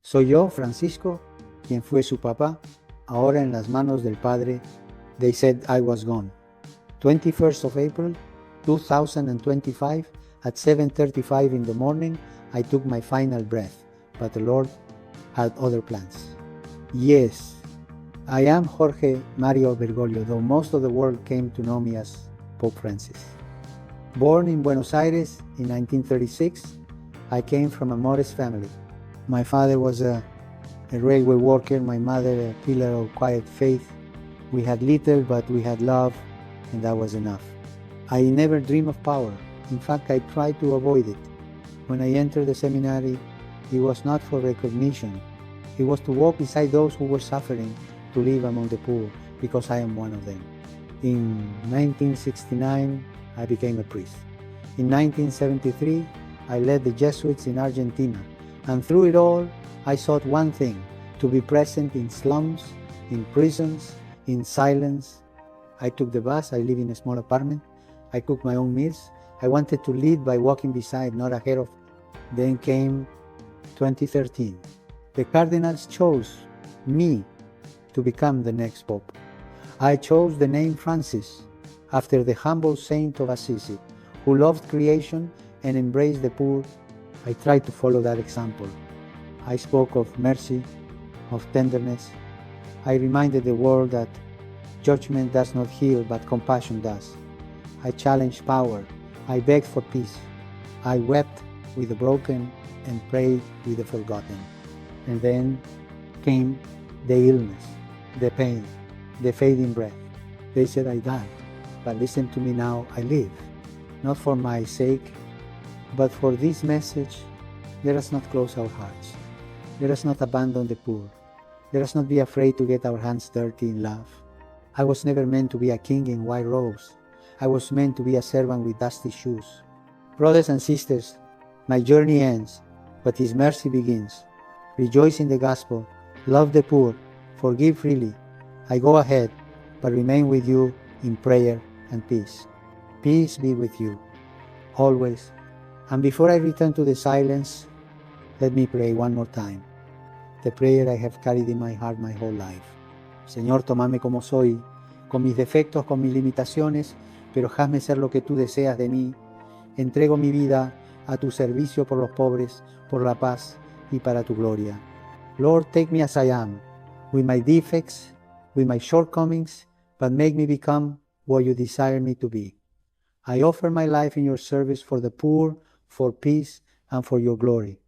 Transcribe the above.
Soy yo, Francisco, quien fue su papá, ahora en las manos del Padre. They said I was gone. 21st of April, 2025, at 7:35 in the morning, I took my final breath, but the Lord had other plans. Yes, I am Jorge Mario Bergoglio, though most of the world came to know me as Pope Francis. Born in Buenos Aires in 1936, I came from a modest family. My father was a railway worker, my mother a pillar of quiet faith. We had little, but we had love, and that was enough. I never dreamed of power. In fact, I tried to avoid it. When I entered the seminary, it was not for recognition. It was to walk beside those who were suffering, to live among the poor, because I am one of them. In 1969, I became a priest. In 1973, I led the Jesuits in Argentina, and through it all, I sought one thing: to be present in slums, in prisons, in silence. I took the bus. I live in a small apartment. I cook my own meals. I wanted to lead by walking beside, not ahead of. Then came 2013. The cardinals chose me to become the next pope. I chose the name Francis after the humble saint of Assisi, who loved creation and embraced the poor. I tried to follow that example. I spoke of mercy, of tenderness. I reminded the world that judgment does not heal, but compassion does. I challenged power. I begged for peace. I wept with the broken and prayed with the forgotten. And then came the illness, the pain, the fading breath. They said I died, but listen to me now, I live. Not for my sake, but for this message. Let us not close our hearts. Let us not abandon the poor. Let us not be afraid to get our hands dirty in love. I was never meant to be a king in white robes. I was meant to be a servant with dusty shoes. Brothers and sisters, my journey ends, but His mercy begins. Rejoice in the gospel, love the poor, forgive freely. I go ahead, but remain with you in prayer and peace. Peace be with you, always. And before I return to the silence, let me pray one more time. The prayer I have carried in my heart my whole life. Señor, tómame como soy, con mis defectos, con mis limitaciones, pero hazme ser lo que tú deseas de mí. Entrego mi vida a tu servicio por los pobres, por la paz y para tu gloria. Lord, take me as I am, with my defects, with my shortcomings, but make me become what you desire me to be. I offer my life in your service for the poor, for peace, and for your glory.